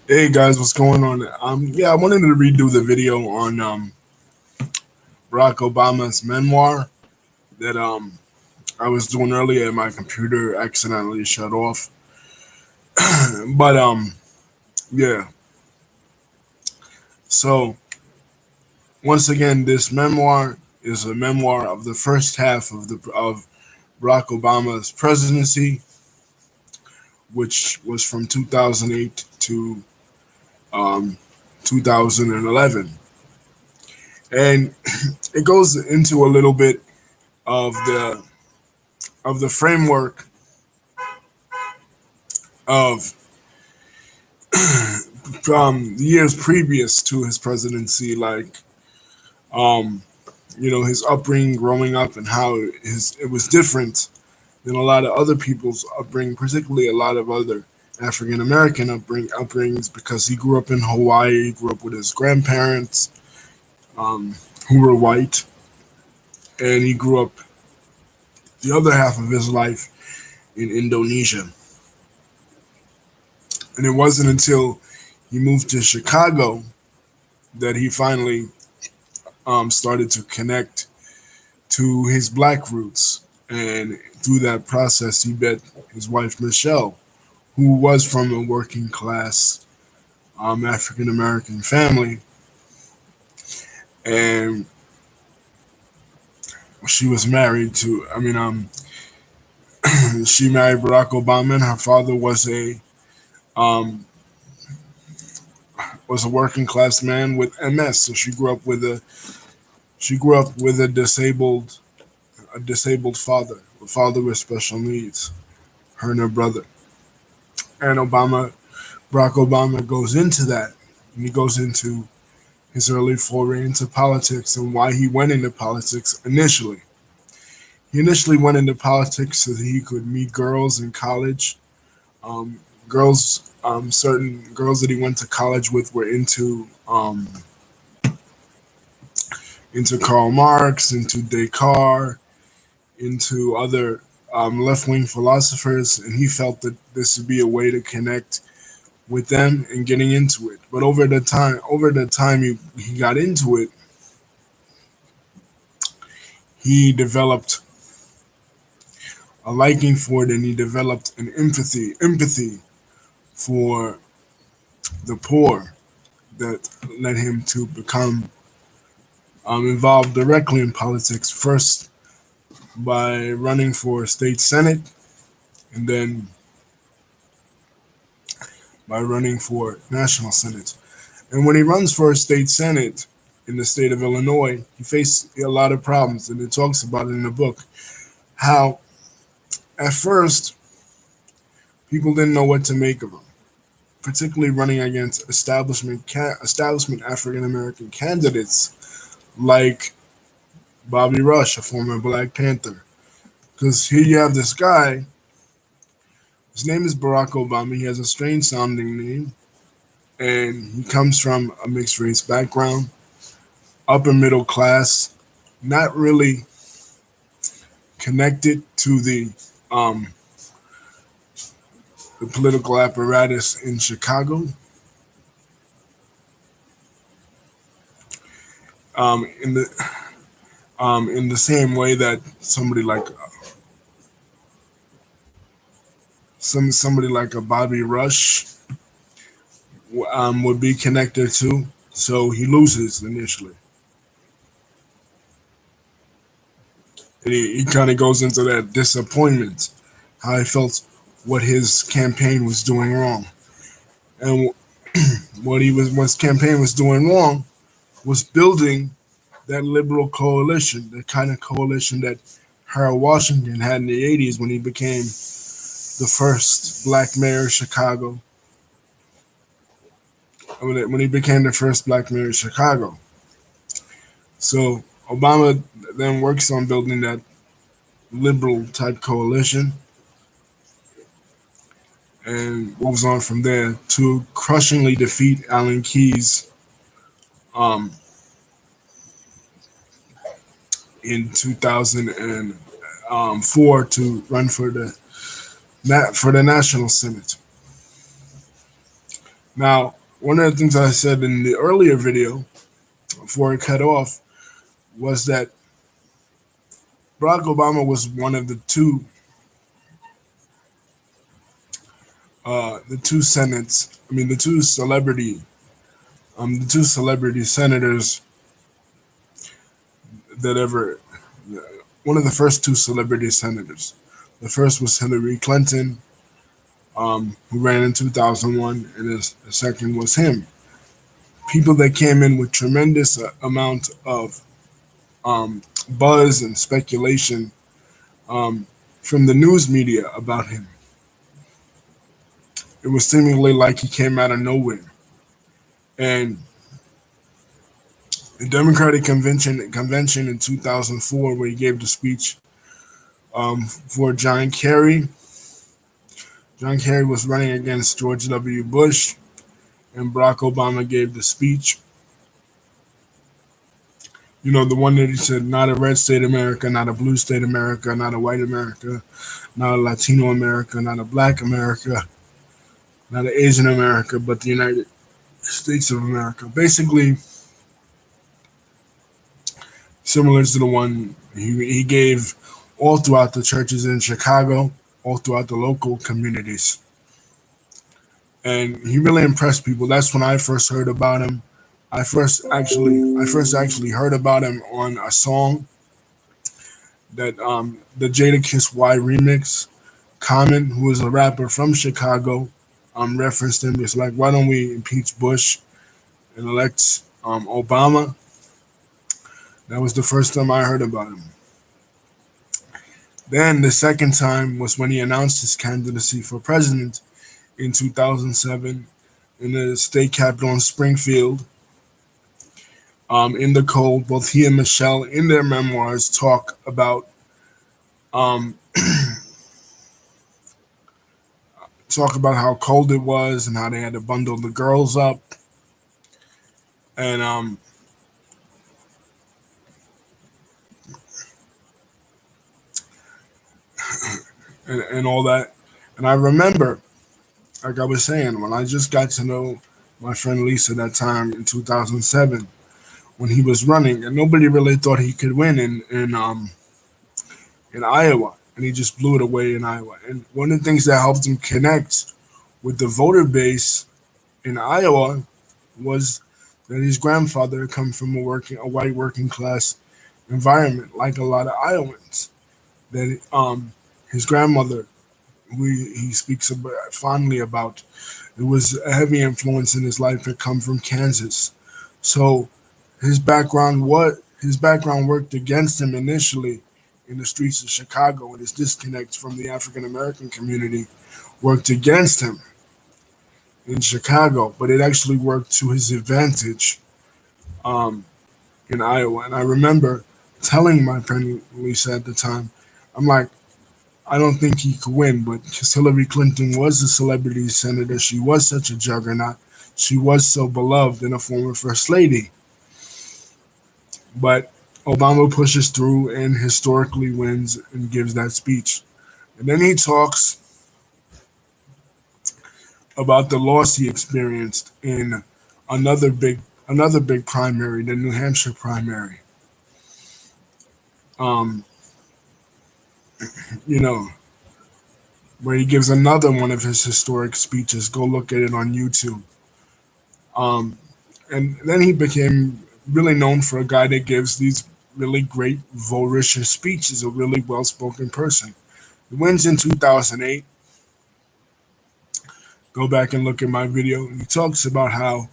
Hey guys, what's going on? Yeah, I wanted to redo the video on Barack Obama's memoir that I was doing earlier, and my computer accidentally shut off. But yeah. So once again, this memoir is a memoir of the first half of Barack Obama's presidency, which was from 2008 to um, 2011, and it goes into a little bit of the framework of years previous to his presidency, like um, his upbringing growing up and how it was different than a lot of other people's upbringing, particularly a lot of other African American upbringings, because he grew up in Hawaii, he grew up with his grandparents um, who were white, and he grew up the other half of his life in Indonesia. And it wasn't until he moved to Chicago that he finally started to connect to his black roots. And through that process, he met his wife, Michelle, who was from a working class African American family. And she was married to, she married Barack Obama, and her father um, was a working class man with MS. So she grew up with a disabled father, a father with special needs, her and her brother. And Barack Obama goes into that, and he goes into his early foray into politics and why he went into politics initially. He initially went into politics so that he could meet girls in college. Certain girls that he went to college with were into Karl Marx, into Descartes, into other left wing philosophers, and he felt that this would be a way to connect with them and getting into it. But over the time he got into it, he developed a liking for it, and he developed an empathy for the poor that led him to become involved directly in politics. First, by running for state senate, and then by running for national senate. And when he runs for a state senate in the state of Illinois, he faced a lot of problems, and it talks about it in the book. How at first people didn't know what to make of him, particularly running against establishment African American candidates like Bobby Rush, a former Black Panther. Because here you have this guy. His name is Barack Obama. He has a strange sounding name, and he comes from a mixed race background, upper middle class, not really connected to um, the political apparatus in Chicago. In the same way that somebody like a Bobby Rush would be connected to. So he loses initially, and he kind of goes into that disappointment, how he felt what his campaign was doing wrong, and what his campaign was doing wrong was building that liberal coalition, the kind of coalition that Harold Washington had in the '80s when he became the first black mayor of Chicago. When he became the first black mayor of Chicago. So Obama then works on building that liberal type coalition and moves on from there to crushingly defeat Alan Keyes um, in 2004 to run for the national senate. Now, one of the things I said in the earlier video before it cut off was that Barack Obama was one of the two senates. I mean, the two celebrity senators that ever, one of the first two celebrity senators. The first was Hillary Clinton, who ran in 2001, and the second was him. People that came in with tremendous amount of buzz and speculation um, from the news media about him. It was seemingly like he came out of nowhere. And the Democratic convention in 2004, where he gave the speech for John Kerry. John Kerry was running against George W. Bush, and Barack Obama gave the speech. You know, the one that he said, not a red state America, not a blue state America, not a white America, not a Latino America, not a black America, not an Asian America, but the United States of America. Basically, similar to the one he gave all throughout the churches in Chicago, all throughout the local communities. And he really impressed people. That's when I first heard about him. I first actually heard about him on a song that the Jada Kiss Y remix. Common, who is a rapper from Chicago, referenced him. It's like, why don't we impeach Bush and elect Obama? That was the first time I heard about him. Then the second time was when he announced his candidacy for president in 2007 in the state capital in Springfield. In the cold, both he and Michelle, in their memoirs, um, talk about how cold it was and how they had to bundle the girls up, and and all that. And I remember, like I was saying, when I just got to know my friend Lisa that time in 2007 when he was running, and nobody really thought he could win in Iowa, and he just blew it away in Iowa. And one of the things that helped him connect with the voter base in Iowa was that his grandfather had come from a white working class environment, like a lot of Iowans. That his grandmother, who he speaks about, fondly about, it was a heavy influence in his life, had come from Kansas. So his background worked against him initially in the streets of Chicago, and his disconnect from the African American community worked against him in Chicago, but it actually worked to his advantage um, in Iowa. And I remember telling my friend Lisa at the time, I'm like, I don't think he could win, but because Hillary Clinton was a celebrity senator, she was such a juggernaut, she was so beloved and a former first lady. But Obama pushes through and historically wins and gives that speech. And then he talks about the loss he experienced in another big primary, the New Hampshire primary. Um, you know, where he gives another one of his historic speeches. Go look at it on YouTube. Um, and then he became really known for a guy that gives these really great voracious speeches, a really well spoken person. He wins in 2008. Go back and look at my video. He talks about how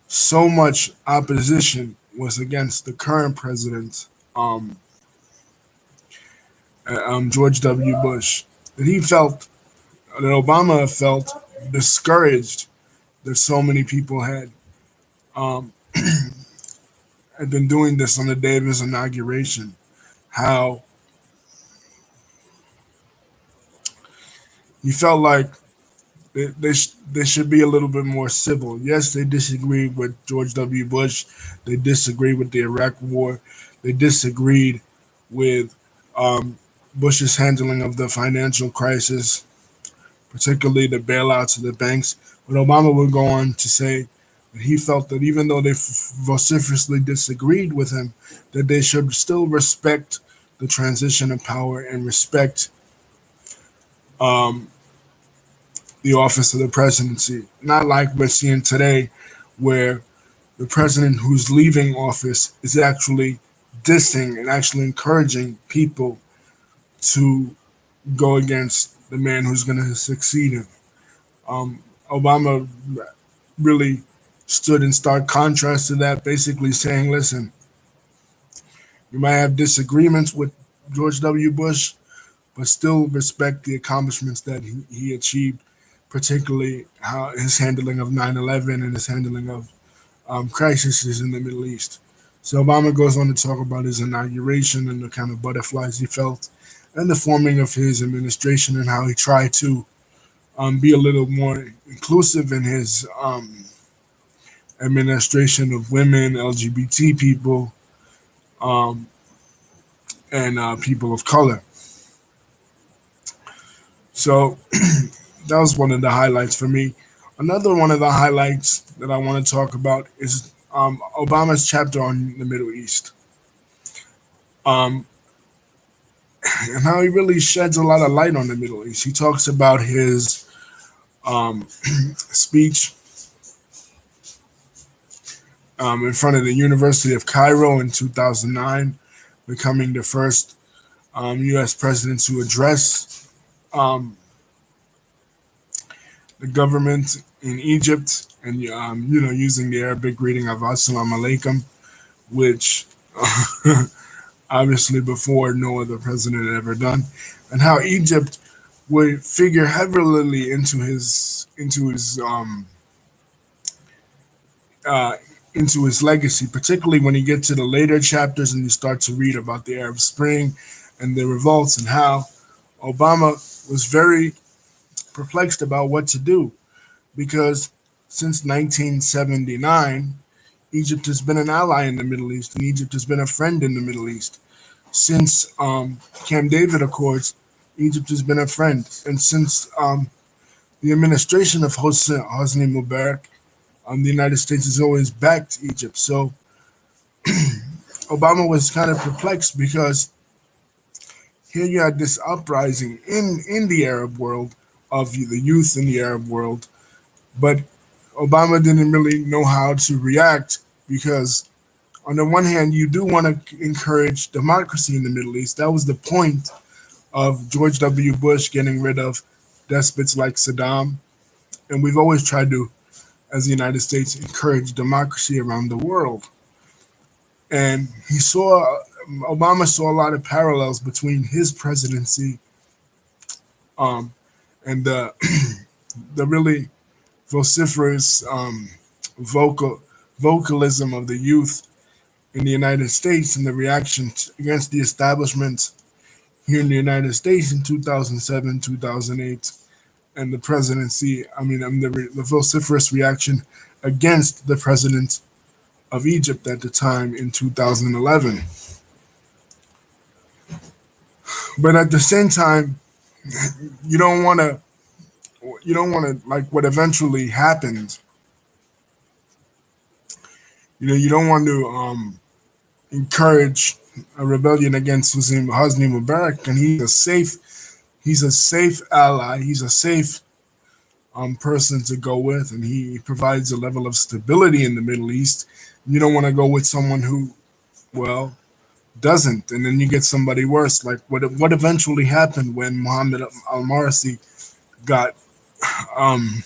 so much opposition was against the current president, um, George W. Bush, that Obama felt discouraged that so many people um, had been doing this on the day of his inauguration. How he felt like they should be a little bit more civil. Yes, they disagreed with George W. Bush. They disagreed with the Iraq War. They disagreed with um, Bush's handling of the financial crisis. particularly the bailouts of the banks. But Obama would go on to say that he felt that even though they vociferously disagreed with him, that they should still respect the transition of power and respect um, the office of the presidency. Not like we're seeing today, where the president who's leaving office is actually dissing and actually encouraging people to go against the man who's going to succeed him. Obama really stood in stark contrast to that, basically saying, listen, you might have disagreements with George W. Bush, but still respect the accomplishments that he achieved, particularly how his handling of 9/11 and his handling of crises in the Middle East. So Obama goes on to talk about his inauguration and the kind of butterflies he felt, and the forming of his administration and how he tried to be a little more inclusive in his administration of women, LGBT people, um, and people of color. So that was one of the highlights for me. Another one of the highlights that I want to talk about is Obama's chapter on the Middle East, um, and how he really sheds a lot of light on the Middle East. He talks about his speech in front of the University of Cairo in 2009, becoming the first U.S. president to address um, the government in Egypt, and using the Arabic greeting of Assalamu alaikum, which obviously before no other president had ever done, and how Egypt would figure heavily uh, into his legacy, particularly when you get to the later chapters and you start to read about the Arab Spring and the revolts, and how Obama was very perplexed about what to do, because since 1979, Egypt has been an ally in the Middle East, and Egypt has been a friend in the Middle East. Since Camp David Accords, Egypt has been a friend, and since the administration of Hosni Mubarak, the United States has always backed Egypt. So Obama was kind of perplexed, because here you had this uprising in the Arab world of the youth in the Arab world, but Obama didn't really know how to react, because on the one hand, you do want to encourage democracy in the Middle East. That was the point of George W. Bush getting rid of despots like Saddam. And we've always tried to, as the United States, encourage democracy around the world. And Obama saw a lot of parallels between his presidency um, and the, the really vociferous vocalism of the youth in the United States, and the reaction against the establishment here in the United States in 2007, 2008, and the presidency, the vociferous reaction against the president of Egypt at the time in 2011. But at the same time, you don't want to, like what eventually happened. You don't want to encourage a rebellion against Hosni Mubarak, and he's a safe ally. He's a safe person to go with, and he provides a level of stability in the Middle East. You don't want to go with someone who, well, doesn't, and then you get somebody worse, like what eventually happened when Mohammed Al Morsi got um,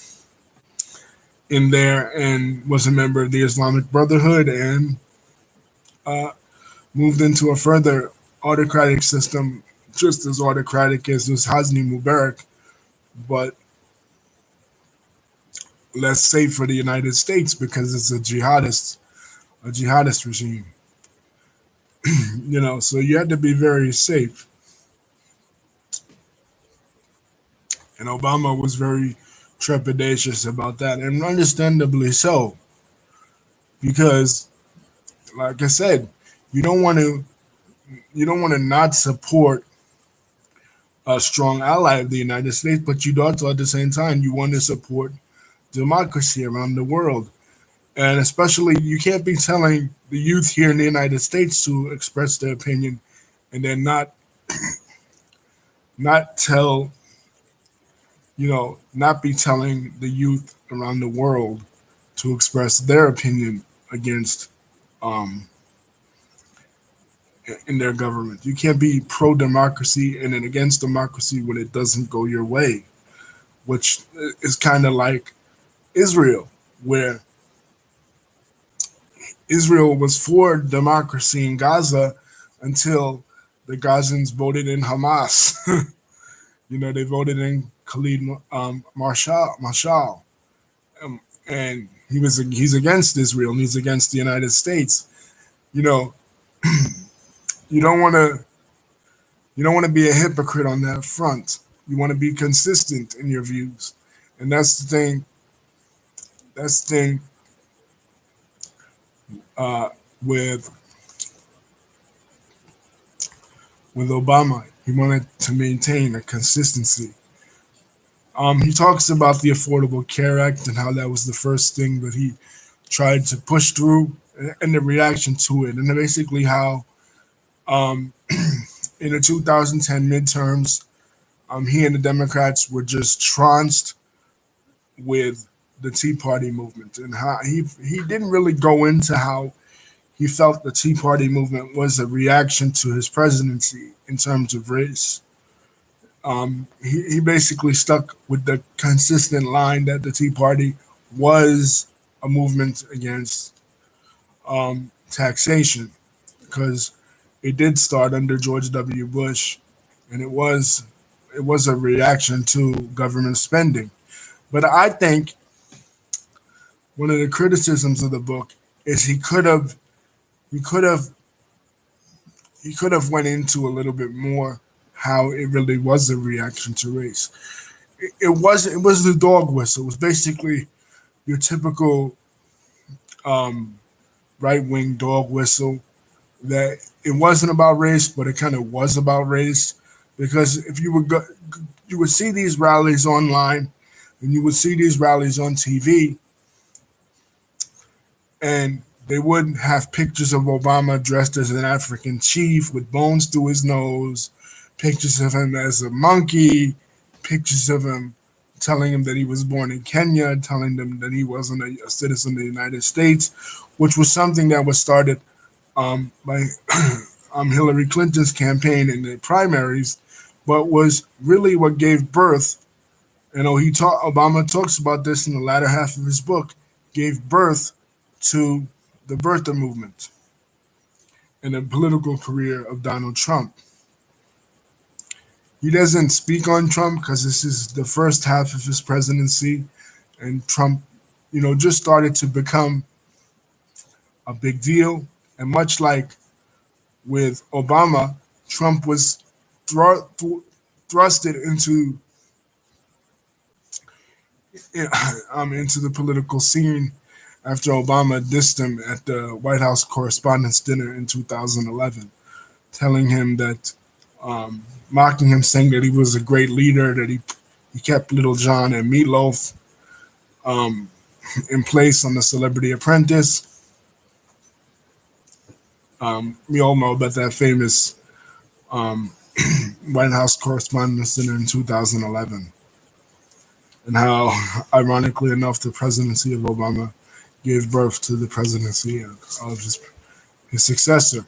in there and was a member of the Islamic Brotherhood, and uh, moved into a further autocratic system, just as autocratic as this Hosni Mubarak, but less safe for the United States, because it's a jihadist regime. So you had to be very safe. And Obama was very trepidatious about that, and understandably so, because, like I said, you don't want to not support a strong ally of the United States, but you also at the same time you want to support democracy around the world. And especially, you can't be telling the youth here in the United States to express their opinion and then not tell not be telling the youth around the world to express their opinion against um in their government. You can't be pro democracy and then against democracy when it doesn't go your way, which is kind of like Israel, where Israel was for democracy in Gaza until the Gazans voted in Hamas. They voted in Khalid Mashal, and he's against Israel and he's against the United States. You know, you don't want to be a hypocrite on that front. You want to be consistent in your views, and that's the thing. That's the thing uh, with Obama. He wanted to maintain a consistency. He talks about the Affordable Care Act and how that was the first thing that he tried to push through, and the reaction to it, and then basically how um, in the 2010 midterms, he and the Democrats were just trounced with the Tea Party movement, and how he didn't really go into how he felt the Tea Party movement was a reaction to his presidency in terms of race. He basically stuck with the consistent line that the Tea Party was a movement against taxation, because it did start under George W. Bush, and it was a reaction to government spending. But I think one of the criticisms of the book is he could have he could have went into a little bit more how it really was a reaction to race. It was the dog whistle. It was basically your typical um, right wing dog whistle, that it wasn't about race, but it kind of was about race, because if you would see these rallies online, and you would see these rallies on TV, and they would have pictures of Obama dressed as an African chief with bones through his nose, pictures of him as a monkey, pictures of him telling him that he was born in Kenya, telling them that he wasn't a citizen of the United States, which was something that was started by Hillary Clinton's campaign in the primaries, but was really what gave birth. Obama talks about this in the latter half of his book, gave birth to the birther movement and the political career of Donald Trump. He doesn't speak on Trump because this is the first half of his presidency, and Trump, just started to become a big deal. And much like with Obama, Trump was thrusted into the political scene after Obama dissed him at the White House Correspondents' Dinner in 2011, telling him that, mocking him, saying that he was a great leader, that he kept Little John and Meatloaf um, in place on the Celebrity Apprentice. We all know about that famous um, White House Correspondents' Dinner in 2011, and how, ironically enough, the presidency of Obama gave birth to the presidency of his successor.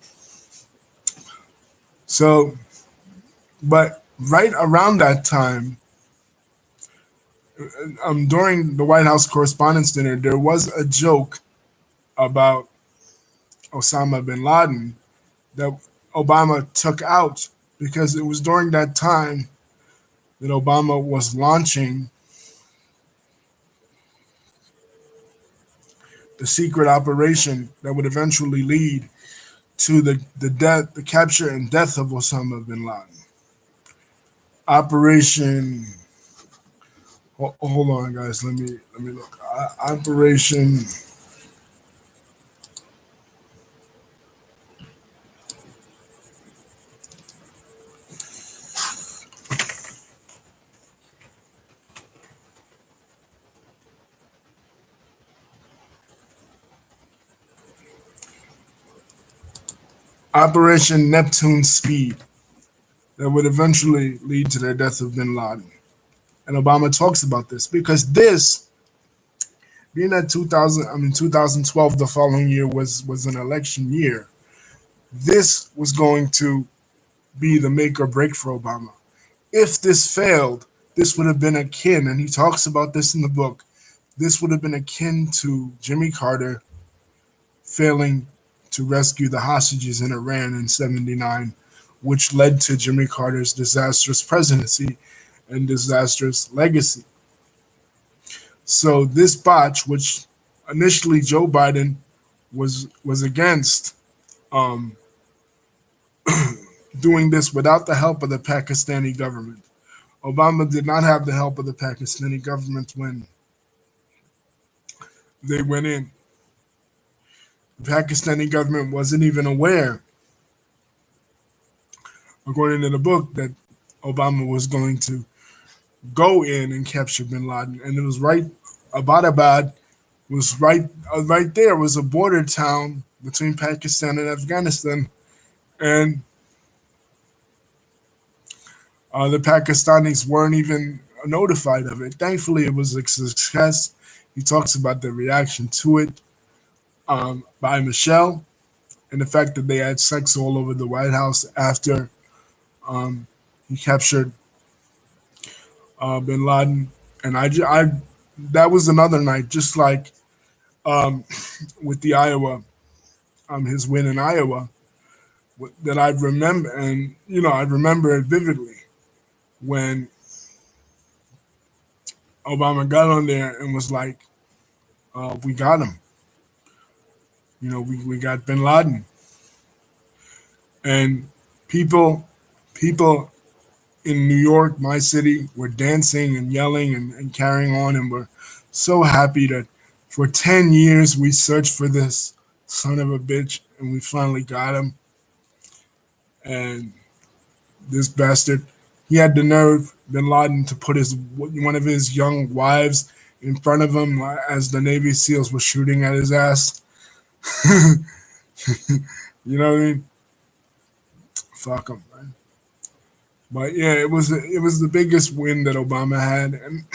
So, but right around that time, during the White House Correspondents' Dinner, there was a joke about Osama bin Laden that Obama took out, because it was during that time that Obama was launching the secret operation that would eventually lead to the capture and death of Osama bin Laden. Operation. Hold on, guys. Let me look. Operation. Operation Neptune Speed that would eventually lead to the death of bin Laden. And Obama talks about this because this, being that 2012, the following year was an election year. This was going to be the make or break for Obama. If this failed, this would have been akin, and he talks about this in the book. This would have been akin to Jimmy Carter failing to rescue the hostages in Iran in '79, which led to Jimmy Carter's disastrous presidency and disastrous legacy. So this botch, which initially Joe Biden was against, um, doing this without the help of the Pakistani government. Obama did not have the help of the Pakistani government when they went in. The Pakistani government wasn't even aware, according to the book, that Obama was going to go in and capture bin Laden. And it was right, Abbottabad was right there, was a border town between Pakistan and Afghanistan. And the Pakistanis weren't even notified of it. Thankfully, it was a success. He talks about the reaction to it by Michelle and the fact that they had sex all over the White House after um, he captured bin Laden. And that was another night, just like um, with the Iowa, his win in Iowa, that I remember, and I remember it vividly when Obama got on there and was like, "We got him. We got bin Laden." And people in New York, my city, were dancing and yelling and carrying on, and were so happy that for 10 years we searched for this son of a bitch and we finally got him. And this bastard, he had the nerve, bin Laden, to put his one of his young wives in front of him as the Navy SEALs were shooting at his ass. You know what I mean? Fuck him, man. But yeah, it was the biggest win that Obama had. And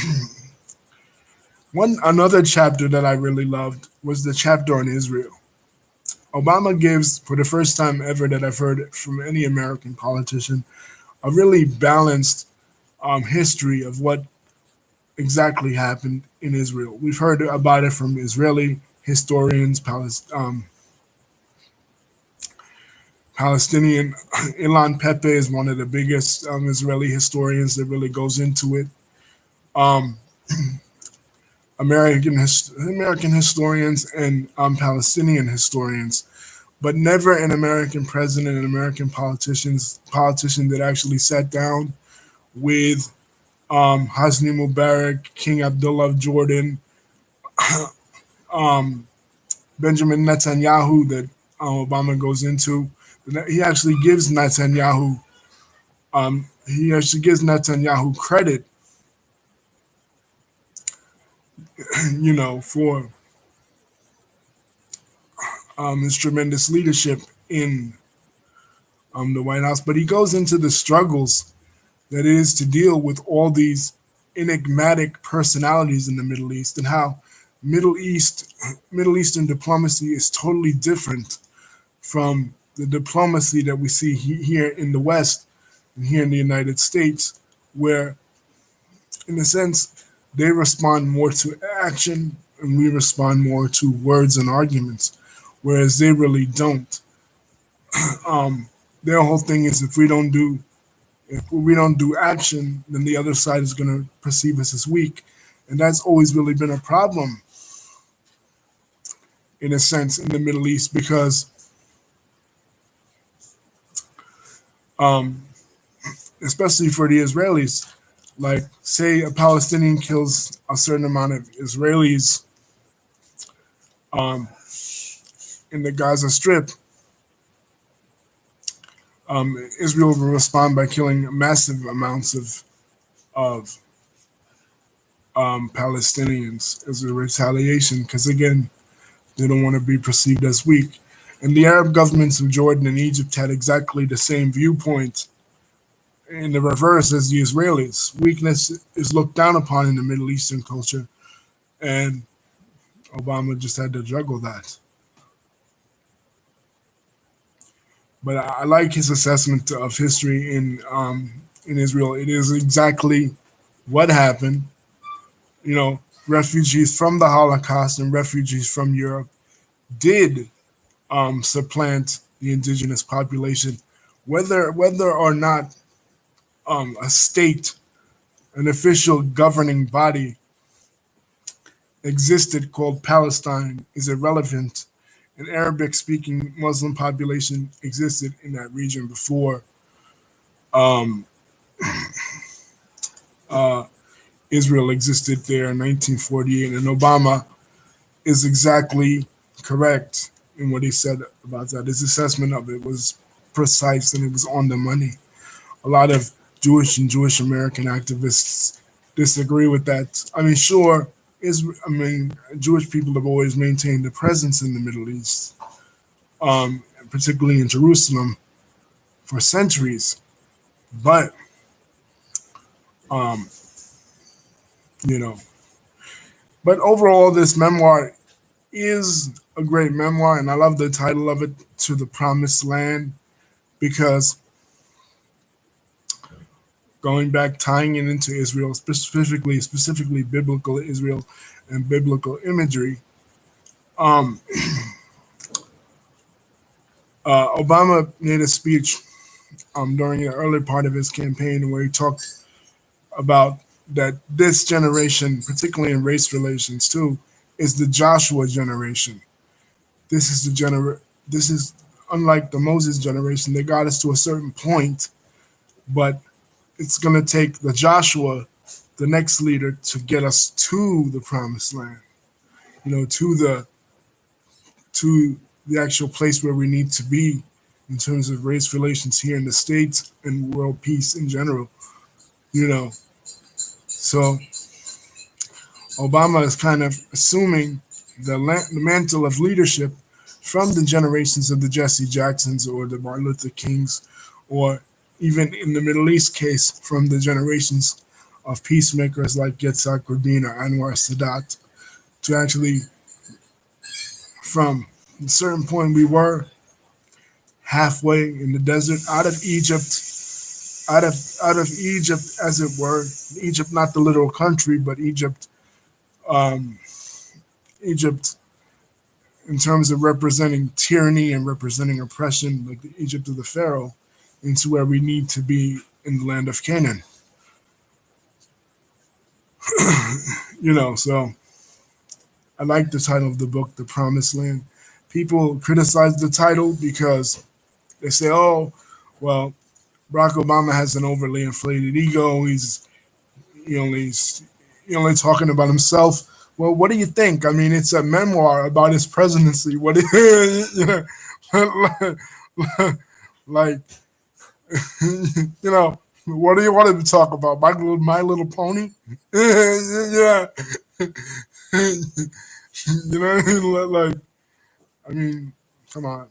another chapter that I really loved was the chapter on Israel. Obama gives, for the first time ever that I've heard from any American politician, a really balanced history of what exactly happened in Israel. We've heard about it from Israeli historians, Palestinian. Ilan Pepe is one of the biggest Israeli historians that really goes into it. Um, American historians and Palestinian historians, but never an American president and American politician that actually sat down with Hosni Mubarak, King Abdullah of Jordan, um, Benjamin Netanyahu that Obama goes into. He actually gives Netanyahu credit, for his tremendous leadership in the White House. But he goes into the struggles that it is to deal with all these enigmatic personalities in the Middle East, and how Middle Eastern diplomacy is totally different from the diplomacy that we see here in the West and here in the United States, where, in a sense, they respond more to action and we respond more to words and arguments, whereas they really don't. Um, their whole thing is if we don't do action, then the other side is going to perceive us as weak, and that's always really been a problem, in a sense, in the Middle East, because um, especially for the Israelis, like, say a Palestinian kills a certain amount of Israelis um, in the Gaza Strip, Israel will respond by killing massive amounts of Palestinians as a retaliation, because again, they don't want to be perceived as weak. And the Arab governments of Jordan and Egypt had exactly the same viewpoint in the reverse as the Israelis. Weakness is looked down upon in the Middle Eastern culture, and Obama just had to juggle that. But I like his assessment of history in Israel. It is exactly what happened. You know, refugees from the Holocaust and refugees from Europe did supplant the indigenous population, whether or not a state, an official governing body existed called Palestine is irrelevant. An Arabic speaking Muslim population existed in that region before um, uh, Israel existed there in 1948. And Obama is exactly correct in what he said about that. His assessment of it was precise and it was on the money. A lot of Jewish and Jewish American activists disagree with that. I mean, sure, Jewish people have always maintained a presence in the Middle East, particularly in Jerusalem, for centuries. But um, you know, but overall, this memoir is a great memoir, and I love the title of it, "To the Promised Land," because going back, tying it into Israel, specifically biblical Israel and biblical imagery. Um, Obama made a speech during the early part of his campaign where he talked about that this generation, particularly in race relations too, is the Joshua generation. This is the This is unlike the Moses generation. They got us to a certain point, but it's going to take the Joshua, the next leader, to get us to the promised land. You know, to the actual place where we need to be in terms of race relations here in the States and world peace in general. You know, so Obama is kind of assuming the mantle of leadership from the generations of the Jesse Jacksons or the Martin Luther Kings, or even in the Middle East case, from the generations of peacemakers like Yitzhak Rabin or Anwar Sadat, to actually, from a certain point, we were halfway in the desert, out of Egypt, as it were. Egypt, not the literal country, but um, Egypt in terms of representing tyranny and representing oppression, like the Egypt of the Pharaoh, into where we need to be in the land of Canaan. You know, so I like the title of the book, The Promised Land. People criticize the title because they say, oh, well, Barack Obama has an overly inflated ego. He only he's only talking about himself. Well, what do you think? I mean, it's a memoir about his presidency. What you know, like you know, what do you want to talk about? My Little Pony? Yeah, you know what I mean? Like, I mean, come on.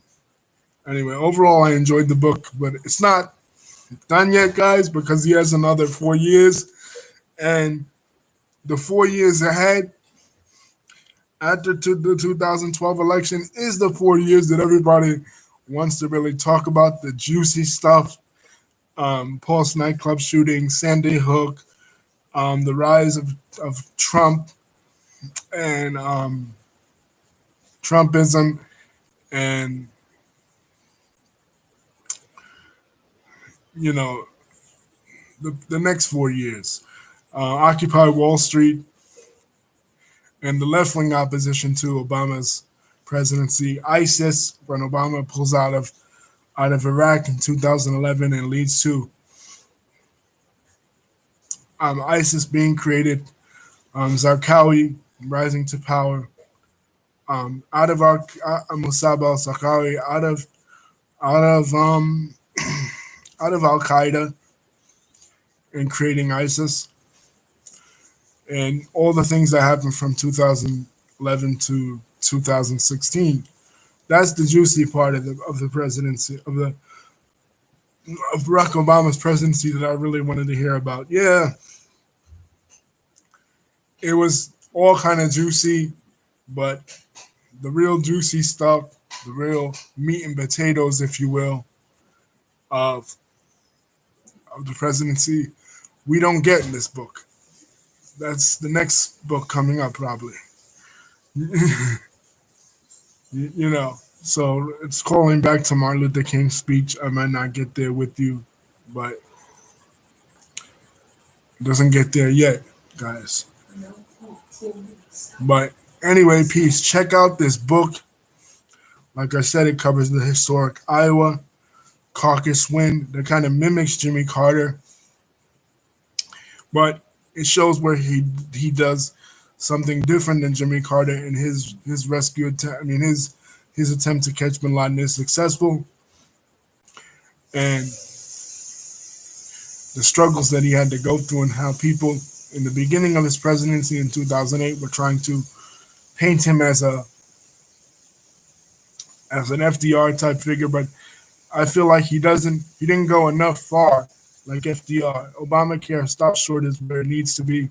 Anyway, overall, I enjoyed the book, but it's not done yet, guys, because he has another 4 years, and the 4 years ahead after the 2012 election is the 4 years that everybody wants to really talk about the juicy stuff. Pulse nightclub shooting, Sandy Hook, the rise of Trump and Trumpism, and you know the next 4 years. Occupy Wall Street and the left wing opposition to Obama's presidency. ISIS, when Obama pulls out of Iraq in 2011 and leads to ISIS being created, Zarqawi rising to power, out of our Mossab al-Zarqawi, out of out of Al Qaeda and creating ISIS, and all the things that happened from 2011 to 2016. That's the juicy part of the presidency of Barack Obama's presidency that I really wanted to hear about. Yeah, it was all kind of juicy, but the real juicy stuff, the real meat and potatoes, if you will, of the presidency, we don't get in this book. That's the next book coming up, probably. You know, so it's calling back to Martin Luther King's speech. I might not get there with you, but it doesn't get there yet, guys. But anyway, peace. Check out this book. Like I said, it covers the historic Iowa caucus win that kind of mimics Jimmy Carter, but it shows where he does something different than Jimmy Carter, and his rescue attempt. I mean his attempt to catch Bin Laden is successful, and the struggles that he had to go through, and how people in the beginning of his presidency in 2008 were trying to paint him as an FDR type figure, but I feel like he didn't go enough far like FDR. Obamacare stops short is where it needs to be.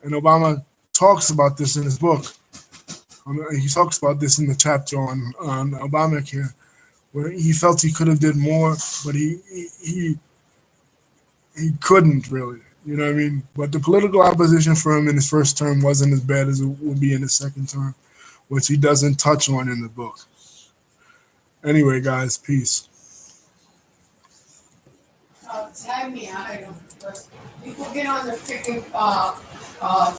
And Obama talks about this in his book. He talks about this in the chapter on Obamacare, where he felt he could have did more, but he couldn't really. You know what I mean? But the political opposition for him in his first term wasn't as bad as it will be in his second term, which he doesn't touch on in the book. Anyway, guys, peace. Tag me, I don't know. People get on the freaking